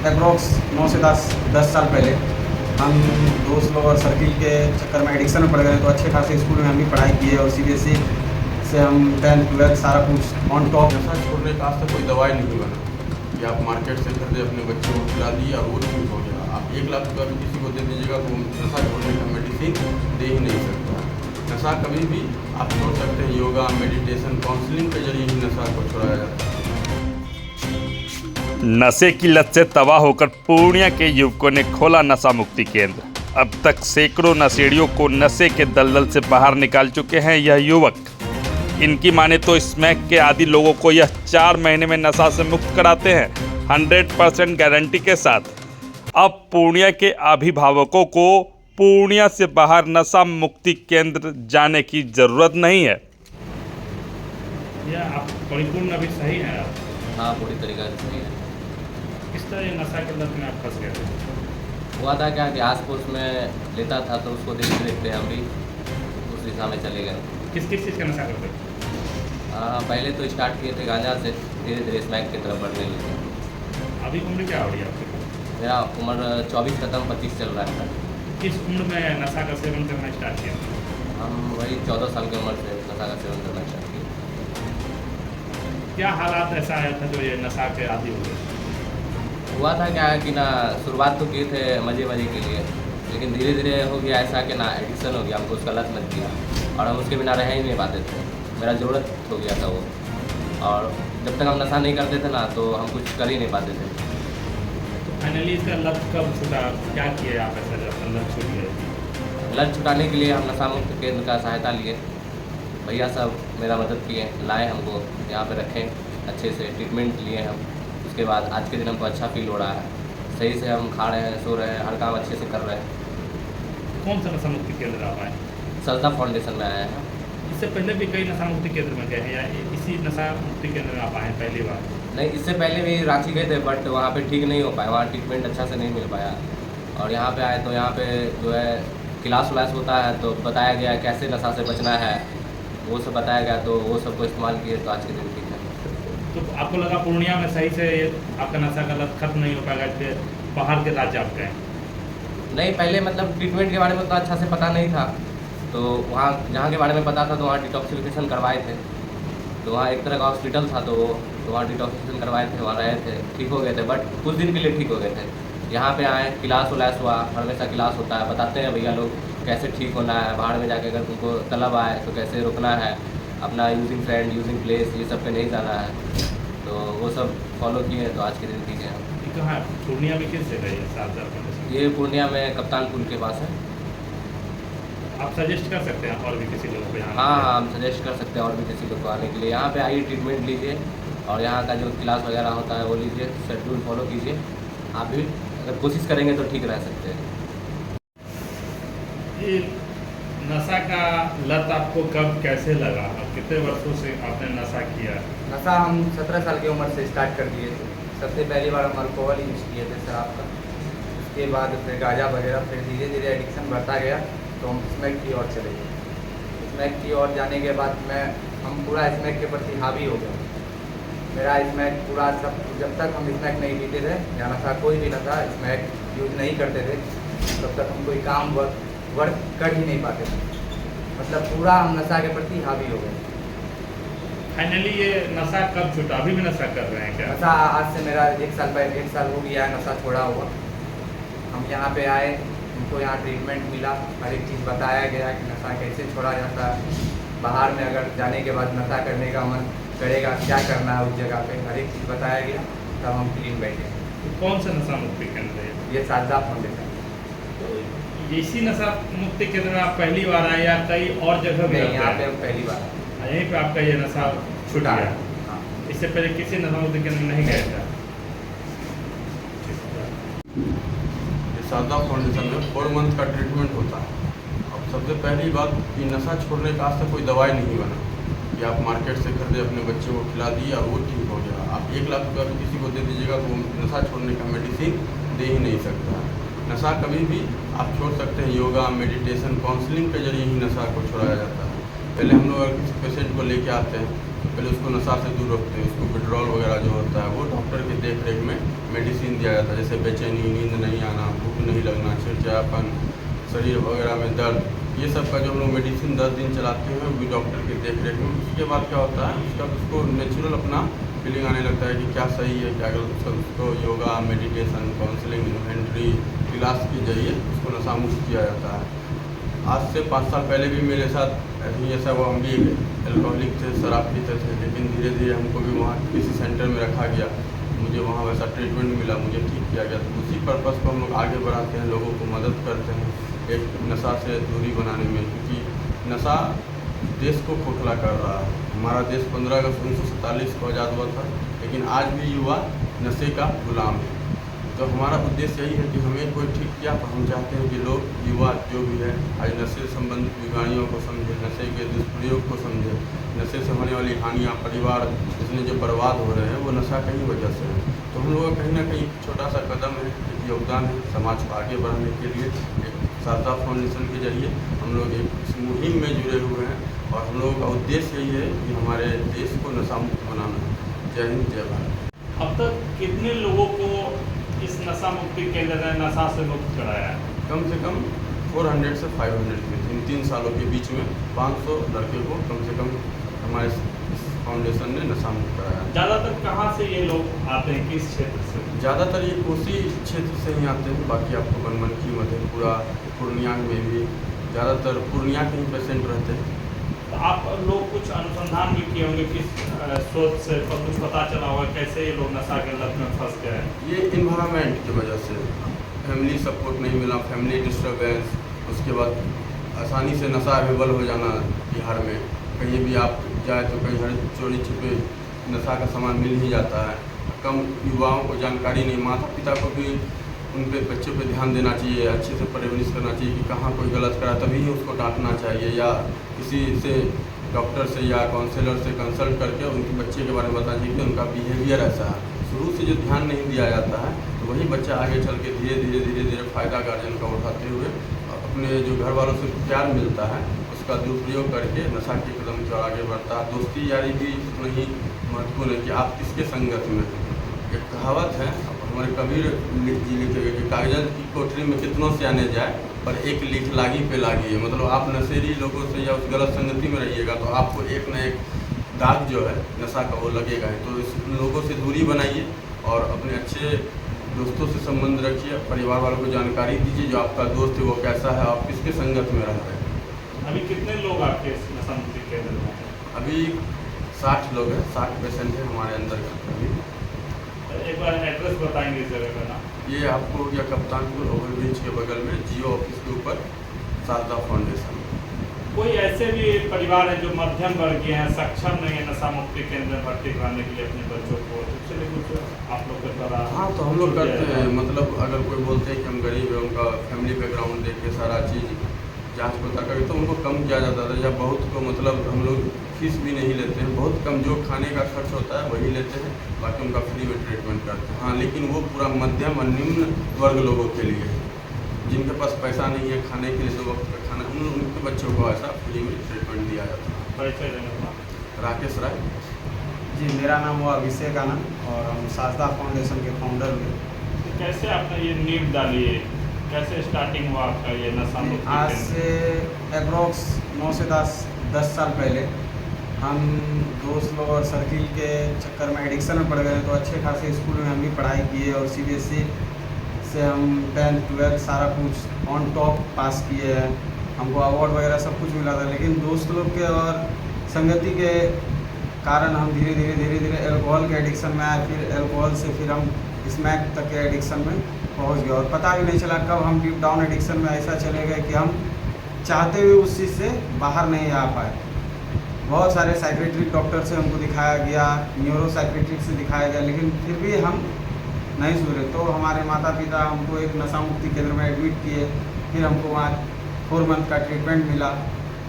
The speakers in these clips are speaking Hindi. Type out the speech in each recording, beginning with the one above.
अप्रोक्स 9 से 10 साल पहले हम दोस्त लोग और सर्किल के चक्कर में एडिक्शन में पड़ गए। तो अच्छे खासे स्कूल में हम भी पढ़ाई किए और CBSE से हम 10th 12th सारा कुछ ऑन टॉप। नशा छोड़ने का आज तक कोई दवाई नहीं बना कि आप मार्केट से खरीदे अपने बच्चों को खिला दिए और वो ठीक हो गया। आप 1 लाख रुपया भी किसी को दे दीजिएगा तो नशा छोड़ने का मेडिसिन दे ही नहीं सकता। नशा कभी भी आप छोड़ सकते हैं, योगा, मेडिटेशन, काउंसलिंग के जरिए ही नशा को छोड़ाया जाता है। नशे की लत से तबाह होकर पूर्णिया के युवकों ने खोला नशा मुक्ति केंद्र। अब तक सैकड़ों नशेड़ियों को नशे के दलदल से बाहर निकाल चुके हैं यह युवक। इनकी माने तो स्मैक के आदि लोगों को यह 4 महीने में नशा से मुक्त कराते हैं 100% गारंटी के साथ। अब पूर्णिया के अभिभावकों को पूर्णिया से बाहर नशा मुक्ति केंद्र जाने की जरूरत नहीं है। यह आप परिपूर्ण अभी सही है आप? हाँ, पूरी तरीका से सही है। किस तरह ये नशा के लत में आप फंस गए थे? हुआ था क्या कि आस पड़ोस में लेता था तो उसको देखते देखते हम भी उस दिशा में चले गए। किस किस चीज़ का नशा करते थे? पहले तो स्टार्ट किए थे गांजा से, धीरे धीरे स्मैक की तरफ बढ़ने लगे। अभी उम्र क्या हो रही है आपकी? मेरा उम्र 24 खत्म 25 चल रहा है। किस उम्र में नशा का सेवन करना स्टार्ट किया? हम वही 14 साल की उम्र से नशा का सेवन करना स्टार्ट किए। क्या हालात ऐसा आया था जो ये नशा के आदी हो गए? हुआ था क्या कि ना, शुरुआत तो किए थे मज़े मज़े के लिए, लेकिन धीरे धीरे हो गया ऐसा कि ना एडिक्शन हो गया, हमको उसका लत लग गया और हम उसके बिना रह ही नहीं पाते थे। मेरा ज़रूरत हो गया था वो, और जब तक हम नशा नहीं करते थे ना तो हम कुछ कर ही नहीं पाते थे। तो फाइनली इसका लत कब छूटा? क्या किए आप ऐसा जब लत छूट गया? लत छुटाने के लिए हम नशा मुक्त केंद्र का सहायता लिए। भैया सब मेरा मदद किए, लाए हमको यहाँ पे रखें, अच्छे से ट्रीटमेंट लिए हम। उसके बाद आज के दिन हमको अच्छा फील हो रहा है, सही से हम खा रहे हैं, सो रहे हैं, हर काम अच्छे से कर रहे हैं। कौन सा नशा मुक्ति केंद्र आप आए? सजदा फाउंडेशन में आए हैं। इससे पहले भी कई नशा मुक्ति केंद्र में गए हैं या इसी नशा मुक्ति केंद्र में आप आए हैं पहली बार? नहीं, इससे पहले भी रांची गए थे, बट वहाँ पे ठीक नहीं हो पाया, वहाँ ट्रीटमेंट अच्छा से नहीं मिल पाया। और यहाँ पे आए तो यहाँ पे जो है क्लास व्लास होता है, तो बताया गया कैसे नशा से बचना है, वो सब बताया गया, तो वो सब को इस्तेमाल किए तो आज के दिन ठीक है। तो आपको लगा पूर्णिया में सही से आपका नशा का लत खत्म नहीं हो पाएगा, फिर बाहर के राज्य आप गए? नहीं, पहले मतलब ट्रीटमेंट के बारे में उतना अच्छा से पता नहीं था, तो वहाँ जहाँ के बारे में पता था तो वहाँ डिटॉक्सिफिकेशन करवाए थे। तो वहाँ एक तरह का हॉस्पिटल था, तो वहाँ डिटॉक्सिफिकेशन करवाए थे, वहाँ रहे थे, ठीक हो गए थे, बट कुछ दिन के लिए ठीक हो गए थे। यहाँ पे आए, क्लास व्लास हुआ, हमेशा क्लास होता है, बताते हैं भैया लोग कैसे ठीक होना है, बाहर में जाके अगर तुमको तलब आए तो कैसे रुकना है, अपना यूजिंग फ्रेंड, यूजिंग प्लेस, ये सब पे नहीं जाना है, तो वो सब फॉलो किए, तो आज के दिन ठीक है। ये कहाँ है? पूर्णिया में किस जगह है 7,000? ये पूर्णिया में कप्तान पुल के पास है। आप सजेस्ट कर सकते हैं और भी किसी लोगों को यहाँ? हाँ, हम सजेस्ट कर सकते हैं और भी किसी लोग को आने के लिए। यहाँ पे आइए, ट्रीटमेंट लीजिए और यहाँ का जो क्लास वगैरह होता है वो लीजिए, शेड्यूल फॉलो कीजिए। आप भी अगर कोशिश करेंगे तो ठीक रह सकते हैं। ये नशा का लत आपको कब कैसे लगा और कितने वर्षों से आपने नशा किया? नशा हम 17 साल की उम्र से स्टार्ट कर दिए थे। सबसे पहली बार हम अल्कोहल यूज़ किए थे, शराब का। उसके बाद फिर गांजा वगैरह, फिर धीरे धीरे एडिक्शन बढ़ता गया तो हम स्मैक की ओर चले गए। स्मैक की ओर जाने के बाद हम पूरा स्मैक के प्रति हावी हो गया। मेरा स्मैक पूरा सब, जब तक हम स्मैक नहीं पीते थे या नशा कोई भी नशा स्मैक यूज़ नहीं करते थे, तब तक हम कोई काम वर्क कर ही नहीं पाते थे। मतलब पूरा हम नशा के प्रति हावी हो गए। फाइनली ये नशा कब छूटा? अभी भी नशा कर रहे हैं क्या? नशा आज से मेरा 1 साल हो गया है नशा छोड़ा हुआ। हम यहाँ पे आए, हमको यहाँ ट्रीटमेंट मिला, हर एक चीज़ बताया गया कि नशा कैसे छोड़ा जाता है। बाहर में अगर जाने के बाद नशा करने का मन करेगा, क्या करना है उस जगह पे, हर एक चीज़ बताया गया, तब हम क्लीन बैठे। तो कौन सा नशा मुक्ति केंद्र है? ये साजदा फाउंडेशन। तो इसी नशा मुक्ति केंद्र में आप पहली बार आए या कई और जगह भी? नहीं, यहाँ पे हम पहली बार आए। यहीं पे आपका ये नशा छूटा है? हाँ। इससे पहले किसी नशा मुक्ति केंद्र में नहीं गए थे? ये साजदा फाउंडेशन में 4 मंथ का ट्रीटमेंट होता है। अब सबसे पहली बात कि नशा छोड़ने का आज तक कोई दवाई नहीं बना कि आप मार्केट से खरीदे अपने बच्चों को खिला दिए और वो ठीक हो गया। आप 1 लाख रुपया भी किसी को दे दीजिएगा तो नशा छोड़ने का मेडिसिन दे ही नहीं सकता। नशा कभी भी आप छोड़ सकते हैं, योगा, मेडिटेशन, काउंसलिंग के जरिए ही नशा को छोड़ाया जाता है। पहले हम लोग अगर किसी पेशेंट को लेके आते हैं पहले उसको नशा से दूर रखते हैं, उसको विड्रॉल वगैरह जो होता है वो डॉक्टर की देख रेख में मेडिसिन दिया जाता है, जैसे बेचैनी, नींद नहीं आना, भूख नहीं लगना, चिड़चिड़ापन, शरीर वगैरह में दर्द, ये सब का जो हम लोग मेडिसिन 10 दिन चलाते हैं वो भी डॉक्टर की देख रेख में। उसके बाद क्या होता है, उसका उसको नेचुरल अपना फीलिंग आने लगता है कि क्या सही है क्या गलत, उसको yoga, meditation, counselling, inventory class के जरिए उसको नशा मुक्त किया जाता है। आज से 5 साल पहले भी मेरे साथ ऐसा हुआ, हम भी एल्कोहलिक थे, शराब पीते थे, लेकिन धीरे धीरे हमको भी वहाँ किसी सेंटर में रखा गया, मुझे वहाँ वैसा ट्रीटमेंट मिला, मुझे ठीक किया गया। तो उसी पर्पज़ को हम लोग आगे बढ़ाते हैं, लोगों को मदद करते हैं एक नशा से दूरी बनाने में, क्योंकि नशा देश को खोखला कर रहा है। हमारा देश 15 अगस्त 1947 को आज़ाद हुआ था, लेकिन आज भी युवा नशे का गुलाम है। तो हमारा उद्देश्य यही है कि हमें कोई ठीक किया तो हम चाहते हैं कि लोग, युवा जो भी है, आज नशे से संबंधित बीमारियों को समझे, नशे के दुष्प्रयोग को समझे, नशे से होने वाली हानियाँ, परिवार इसमें जो बर्बाद हो रहे हैं वो नशा की ही वजह से है। तो हम लोग का कहीं ना कहीं छोटा सा कदम है, एक योगदान है समाज को आगे बढ़ाने के लिए। एक शारदा फाउंडेशन के जरिए हम लोग एक इस मुहिम में जुड़े हुए हैं और हम लोगों का उद्देश्य यही है कि हमारे देश को नशा मुक्त बनाना है। जय हिंद, जय भारत। अब तक कितने लोगों को इस नशा मुक्ति केंद्र ने नशा से मुक्त कराया है? कम से कम 400 से 500 के इन 3 सालों के बीच में 500 लड़के को कम से कम हमारे इस फाउंडेशन ने नशा मुक्त कराया। ज़्यादातर कहाँ से ये लोग आते हैं, किस क्षेत्र से? ज़्यादातर ये कोसी क्षेत्र से ही आते हैं, बाकी आपको बनमनखी, मधेपुरा, पूर्णिया में भी ज़्यादातर पूर्णिया के ही पेशेंट रहते हैं। तो आप लोग कुछ अनुसंधान भी किए होंगे, किस सोच से कुछ पता चला होगा कैसे ये लोग नशा के लत में फंस गए? ये इन्वायरमेंट की वजह से, फैमिली सपोर्ट नहीं मिला, फैमिली डिस्टर्बेंस, उसके बाद आसानी से नशा अवेलेबल हो जाना। बिहार में कहीं भी आप जाए तो कहीं हर चोरी छिपे नशा का सामान मिल ही जाता है। कम युवाओं को जानकारी नहीं, माता पिता को भी उन पे बच्चों पे ध्यान देना चाहिए, अच्छे से परवरिश करना चाहिए कि कहाँ कोई गलत करा तभी ही उसको डांटना चाहिए, या किसी से डॉक्टर से या काउंसलर से कंसल्ट करके उनके बच्चे के बारे में बताना चाहिए कि उनका बिहेवियर ऐसा है। शुरू से जो ध्यान नहीं दिया जाता है तो वही बच्चा आगे चल के धीरे धीरे फ़ायदा गार्जियन का उठाते हुए अपने जो घर वालों से प्यार मिलता है उसका दुरुपयोग करके नशा के कदम की ओर आगे बढ़ता है। दोस्ती यारी भी उतना ही महत्वपूर्ण है कि आप किसके संगत में। एक कहावत है हमारे कबीर जी लिखे हुए कि कागज की कोठरी में कितनों से आने जाए पर एक लिख लागी पे लागी है। मतलब आप नशेड़ी लोगों से या उस गलत संगति में रहिएगा तो आपको एक न एक दाग जो है नशा का वो लगेगा ही। तो इस लोगों से दूरी बनाइए और अपने अच्छे दोस्तों से संबंध रखिए, परिवार वालों को जानकारी दीजिए जो आपका दोस्त है वो कैसा है, आप किसके संगत में रह रहे हैं। अभी कितने लोग आपके इस नशा मुक्ति केंद्र में हैं? अभी 60 लोग हैं, 60 पेशेंट हैं हमारे अंदर अभी। एक बार एड्रेस बताएंगे इस जगह का नाम? ये आपको या कप्तानपुर ओवरब्रिज के बगल में जियो ऑफिस के ऊपर शारदा फाउंडेशन। कोई ऐसे भी परिवार है जो मध्यम वर्गीय हैं, सक्षम नहीं है नशा मुक्ति केंद्र में भर्ती कराने के लिए अपने बच्चों को, तो चलिए कुछ आप लोग के द्वारा? हाँ, तो हम लोग करते हैं। मतलब अगर कोई बोलते हैं कि हम गरीब है, उनका फैमिली बैकग्राउंड देख के सारा चीज़ जांच पता करके तो उनको कम किया जाता था, या बहुत को मतलब हम लोग फीस भी नहीं लेते हैं, बहुत कम जो खाने का खर्च होता है वही लेते हैं, बाकी उनका फ्री में ट्रीटमेंट करते हैं। हाँ, लेकिन वो पूरा मध्यम और निम्न वर्ग लोगों के लिए है, जिनके पास पैसा नहीं है खाने के लिए 2 वक्त का खाना, उनके बच्चों को ऐसा फ्री में ट्रीटमेंट दिया जाता है। परिचय देना? राकेश राय जी, मेरा नाम हुआ अभिषेक आनंद और हम शारदा फाउंडेशन के फाउंडर हुए। तो कैसे आपने ये नींव डाली है, कैसे स्टार्टिंग हुआ आपका ये नशा मुक्ति आज केंद्र? से अप्रॉक्स 9 से 10 साल पहले हम दोस्त लोग और सर्किल के चक्कर में एडिक्शन में पड़ गए। तो अच्छे खासे स्कूल में हम भी पढ़ाई किए और CBSE से हम 10th 12th सारा कुछ ऑन टॉप पास किए हैं, हमको अवार्ड वगैरह सब कुछ मिला था। लेकिन दोस्त लोग के और संगति के कारण हम धीरे धीरे अल्कोहल के एडिक्शन में आए, फिर अल्कोहल से फिर हम स्मैक तक के एडिक्शन में पहुंच गए और पता भी नहीं चला कब हम डीप डाउन एडिक्शन में ऐसा चले गए कि हम चाहते हुए उस चीज़ से बाहर नहीं आ पाए। बहुत सारे साइकेट्रिक डॉक्टर से हमको दिखाया गया, न्यूरो साइकेट्रिक से दिखाया गया, लेकिन फिर भी हम नहीं सुधरे। तो हमारे माता पिता हमको एक नशा मुक्ति केंद्र में एडमिट किए, फिर हमको वहाँ 4 मंथ का ट्रीटमेंट मिला।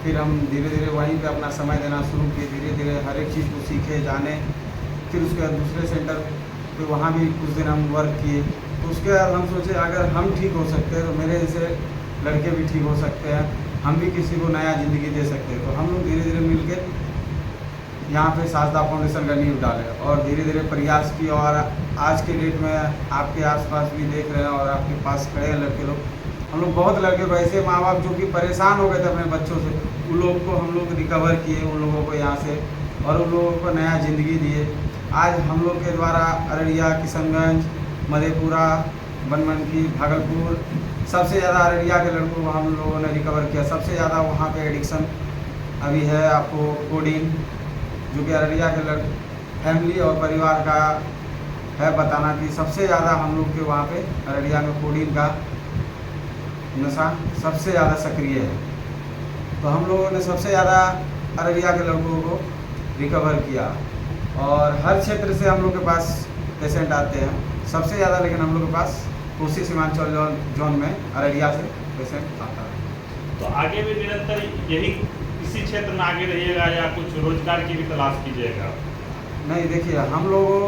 फिर हम धीरे धीरे वहीं पे अपना समय देना शुरू किए, धीरे धीरे हर एक चीज़ को सीखे जाने। फिर उसके बाद दूसरे सेंटर पे वहाँ भी कुछ दिन हम वर्क किए। तो उसके बाद हम सोचे अगर हम ठीक हो सकते हैं तो मेरे जैसे लड़के भी ठीक हो सकते हैं, हम भी किसी को नया ज़िंदगी दे सकते हैं। तो हम लोग धीरे धीरे मिल के यहाँ पे साजदा फाउंडेशन का नींव डाले और धीरे धीरे प्रयास की। और आज के डेट में आपके आसपास भी देख रहे हैं और आपके पास खड़े हैं लड़के लोग, हम लोग बहुत लड़के को ऐसे माँ बाप जो कि परेशान हो गए थे अपने बच्चों से, उन लोगों को हम लोग रिकवर किए, उन लोगों को यहाँ से, और उन लोगों को नया ज़िंदगी दिए। आज हम लोग के द्वारा अररिया, किशनगंज, मधेपुरा, बनमनखी, भागलपुर, सबसे ज़्यादा अररिया के लड़कों को हम लोगों ने रिकवर किया। सबसे ज़्यादा वहाँ पे एडिक्शन अभी है आपको कोडीन, जो कि अररिया के फैमिली और परिवार का है बताना कि सबसे ज़्यादा हम लोग के वहाँ पे अररिया में कोडीन का नशा सबसे ज़्यादा सक्रिय है। तो हम लोगों ने सबसे ज़्यादा अररिया के लड़कों को रिकवर किया और हर क्षेत्र से हम लोग के पास पेशेंट आते हैं सबसे ज़्यादा, लेकिन हम लोग के पास कोसी सीमांचल जोन में अररिया से पेशेंट आता है। तो आगे भी निरंतर यही इसी क्षेत्र में आगे रहिएगा या कुछ रोजगार की भी तलाश कीजिएगा? नहीं, देखिए हम लोगों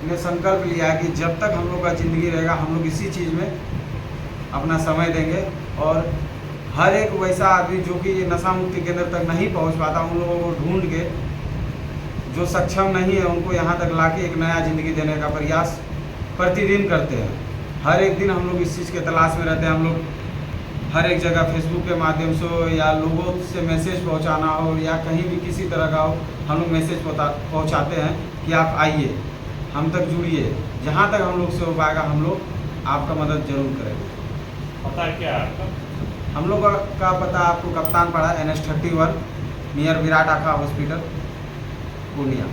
ने संकल्प लिया है कि जब तक हम लोग का ज़िंदगी रहेगा हम लोग इसी चीज़ में अपना समय देंगे और हर एक वैसा आदमी जो कि नशा मुक्ति केंद्र तक नहीं पहुंच पाता, उन लोगों को ढूंढ के, जो सक्षम नहीं है उनको यहाँ तक लाके एक नया ज़िंदगी देने का प्रयास प्रतिदिन करते हैं। हर एक दिन हम लोग इस चीज़ के तलाश में रहते हैं। हम लोग हर एक जगह फेसबुक के माध्यम से हो या लोगों से मैसेज पहुंचाना हो या कहीं भी किसी तरह का हो, हम लोग मैसेज पहुंचाते हैं कि आप आइए, हम तक जुड़िए। जहाँ तक हम लोग से हो पाएगा हम लोग आपका मदद जरूर करेंगे। पता क्या है आपका? हम लोग का पता आपको कप्तान पड़ा NS 31 नियर विराट आखा हॉस्पिटल पूर्णिया।